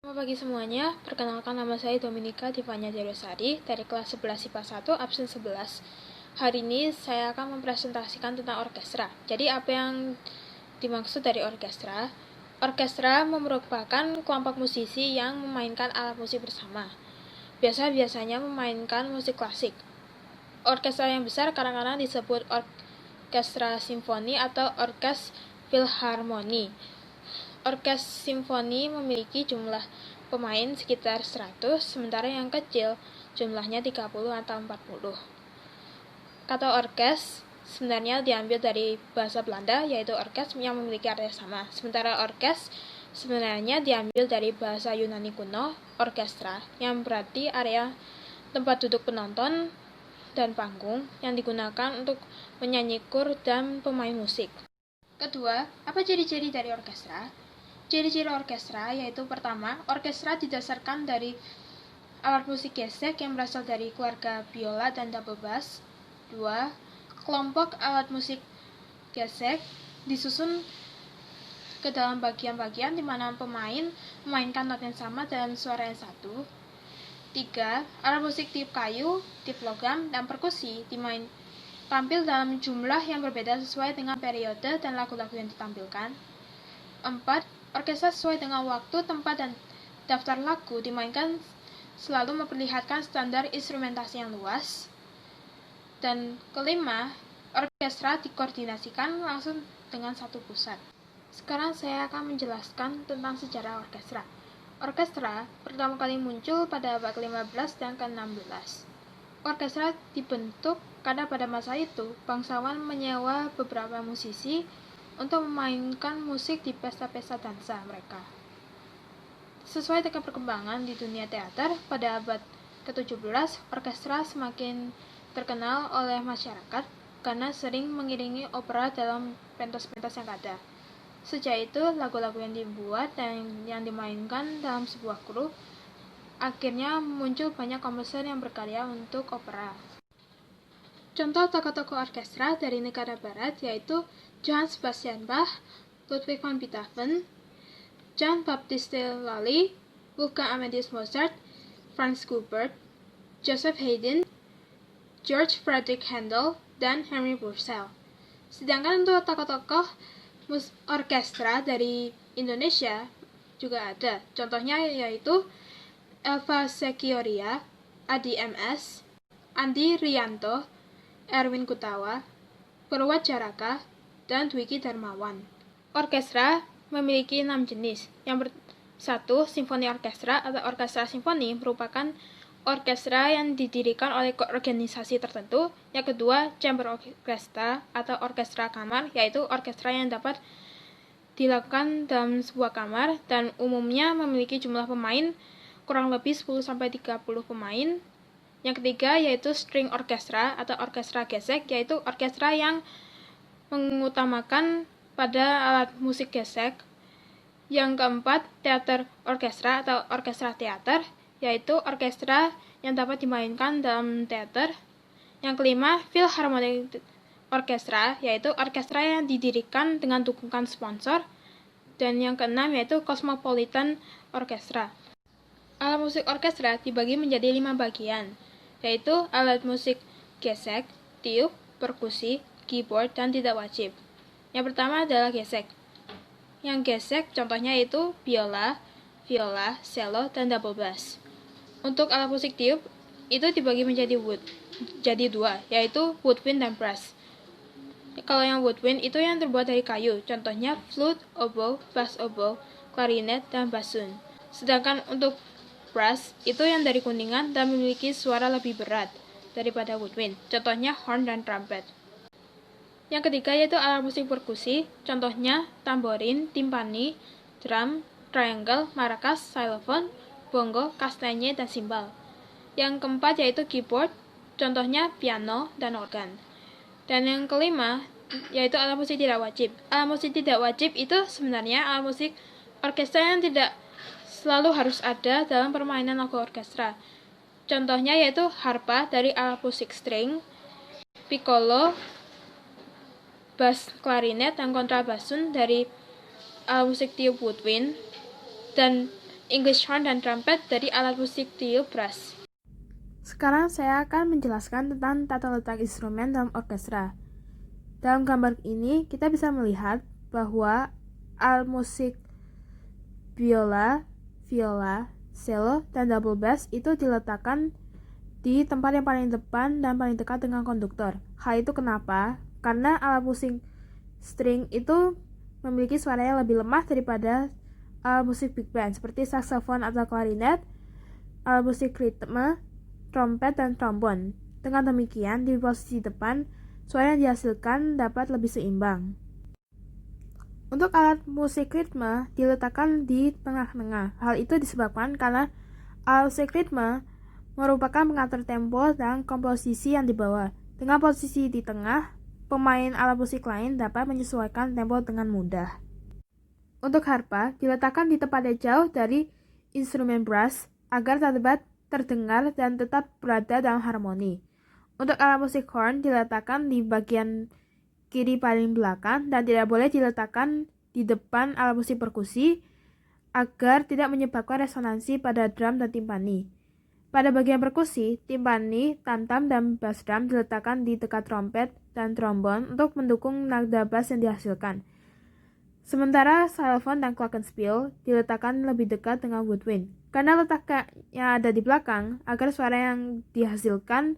Selamat pagi semuanya, perkenalkan nama saya Dominika Divanya Derosari dari kelas 11 IPA 1 absen 11. Hari ini saya akan mempresentasikan tentang orkestra. Jadi apa yang dimaksud dari orkestra? Orkestra merupakan kelompok musisi yang memainkan alat musik bersama. Biasanya memainkan musik klasik. Orkestra yang besar kadang-kadang disebut orkestra simfoni atau orkes filharmoni. Orkes simfoni memiliki jumlah pemain sekitar 100, sementara yang kecil jumlahnya 30 atau 40. Kata orkes sebenarnya diambil dari bahasa Belanda, yaitu orkes yang memiliki arti sama. Sementara orkes sebenarnya diambil dari bahasa Yunani kuno, orkestra, yang berarti area tempat duduk penonton dan panggung yang digunakan untuk menyanyi kur dan pemain musik. Kedua, apa ciri-ciri dari orkestra? Ciri-ciri orkestra yaitu pertama, orkestra didasarkan dari alat musik gesek yang berasal dari keluarga biola dan double bass. Dua, kelompok alat musik gesek disusun ke dalam bagian-bagian di mana pemain memainkan not yang sama dalam suara yang satu. Tiga, alat musik tiup kayu, tiup logam, dan perkusi tampil dalam jumlah yang berbeda sesuai dengan periode dan lagu-lagu yang ditampilkan. 4. Orkestra sesuai dengan waktu, tempat, dan daftar lagu dimainkan selalu memperlihatkan standar instrumentasi yang luas. Dan kelima, orkestra dikoordinasikan langsung dengan satu pusat. Sekarang saya akan menjelaskan tentang sejarah orkestra. Orkestra pertama kali muncul pada abad ke-15 dan ke-16. Orkestra dibentuk karena pada masa itu bangsawan menyewa beberapa musisi untuk memainkan musik di pesta-pesta dansa mereka. Sesuai dengan perkembangan di dunia teater, pada abad ke-17, orkestra semakin terkenal oleh masyarakat karena sering mengiringi opera dalam pentas-pentas yang ada. Sejak itu, lagu-lagu yang dibuat dan yang dimainkan dalam sebuah grup akhirnya muncul banyak komposer yang berkarya untuk opera. Contoh tokoh-tokoh orkestra dari negara barat yaitu Johann Sebastian Bach, Ludwig van Beethoven, Jean Baptiste Lully, Wolfgang Amadeus Mozart, Franz Schubert, Joseph Haydn, George Frederick Handel, dan Henry Purcell. Sedangkan untuk tokoh-tokoh orkestra dari Indonesia juga ada. Contohnya yaitu Elva Sekioria, Adi MS, Andi Rianto, Erwin Kutawa, Purwacaraka, dan Dwiki Darmawan. Orkestra memiliki 6 jenis. Yang satu, simfoni orkestra atau orkestra simfoni merupakan orkestra yang didirikan oleh organisasi tertentu. Yang kedua, chamber orkestra atau orkestra kamar, yaitu orkestra yang dapat dilakukan dalam sebuah kamar dan umumnya memiliki jumlah pemain kurang lebih 10-30 pemain. Yang ketiga yaitu string orkestra atau orkestra gesek, yaitu orkestra yang mengutamakan pada alat musik gesek. Yang keempat, teater orkestra atau orkestra teater, yaitu orkestra yang dapat dimainkan dalam teater. Yang kelima, philharmonic orkestra, yaitu orkestra yang didirikan dengan dukungan sponsor. Dan yang keenam yaitu cosmopolitan orkestra. Alat musik orkestra dibagi menjadi 5 bagian, yaitu alat musik gesek, tiup, perkusi, keyboard, dan tidak wajib. Yang pertama adalah gesek. Yang gesek contohnya yaitu biola, viola, cello, dan double bass. Untuk alat musik tiup itu dibagi menjadi dua, yaitu woodwind dan brass. Kalau yang woodwind itu yang terbuat dari kayu, contohnya flute, oboe, bass oboe, klarinet, dan bassoon. Sedangkan untuk brass itu yang dari kuningan dan memiliki suara lebih berat daripada woodwind, contohnya horn dan trumpet. Yang ketiga yaitu alat musik perkusi, contohnya tamborin, timpani, drum, triangle, maracas, xylophone, bongo, kastanye, dan simbal. Yang keempat yaitu keyboard, contohnya piano dan organ. Dan yang kelima yaitu alat musik tidak wajib. Alat musik tidak wajib itu sebenarnya alat musik orkestra yang tidak selalu harus ada dalam permainan lagu orkestra. Contohnya yaitu harpa dari alat musik string, piccolo, bass klarinet, dan kontrabassoon dari alat musik tiup woodwind, dan English horn dan trumpet dari alat musik tiup brass. Sekarang saya akan menjelaskan tentang tata letak instrumen dalam orkestra. Dalam gambar ini kita bisa melihat bahwa alat musik biola, viola, cello, dan double bass itu diletakkan di tempat yang paling depan dan paling dekat dengan konduktor. Hal itu kenapa? Karena alat musik string itu memiliki suara yang lebih lemah daripada alat musik big band seperti saksofon atau klarinet, alat musik ritme, trompet, dan trombon. Dengan demikian, di posisi depan, suara yang dihasilkan dapat lebih seimbang. Untuk alat musik ritme diletakkan di tengah-tengah. Hal itu disebabkan karena alat musik ritme merupakan pengatur tempo dan komposisi yang dibawa. Dengan posisi di tengah, pemain alat musik lain dapat menyesuaikan tempo dengan mudah. Untuk harpa, diletakkan di tempat yang jauh dari instrumen brass agar dapat terdengar dan tetap berada dalam harmoni. Untuk alat musik horn, diletakkan di bagian kiri paling belakang dan tidak boleh diletakkan di depan alat musik perkusi agar tidak menyebabkan resonansi pada drum dan timpani. Pada bagian perkusi, timpani, tam-tam, dan bass drum diletakkan di dekat trompet dan trombon untuk mendukung nada bass yang dihasilkan. Sementara xylophone dan glockenspiel diletakkan lebih dekat dengan woodwind. Karena letaknya ada di belakang, agar suara yang dihasilkan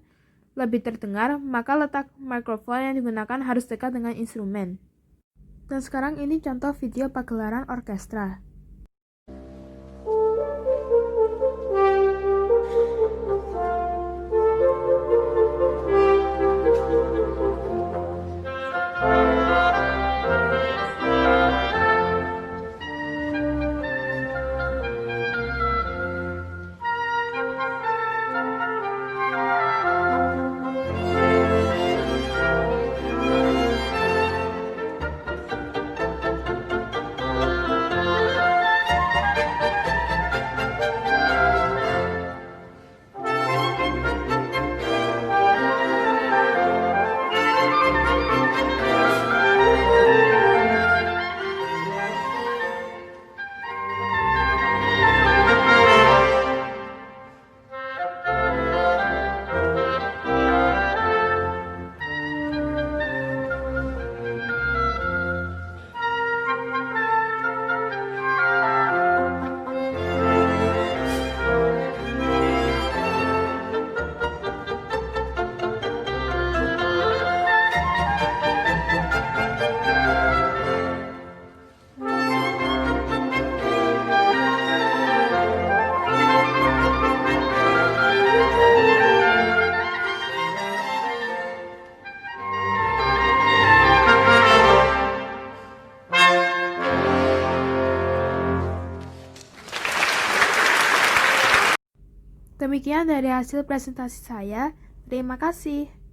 lebih terdengar, maka letak mikrofon yang digunakan harus dekat dengan instrumen. Dan sekarang ini contoh video pagelaran orkestra. Demikian dari hasil presentasi saya. Terima kasih.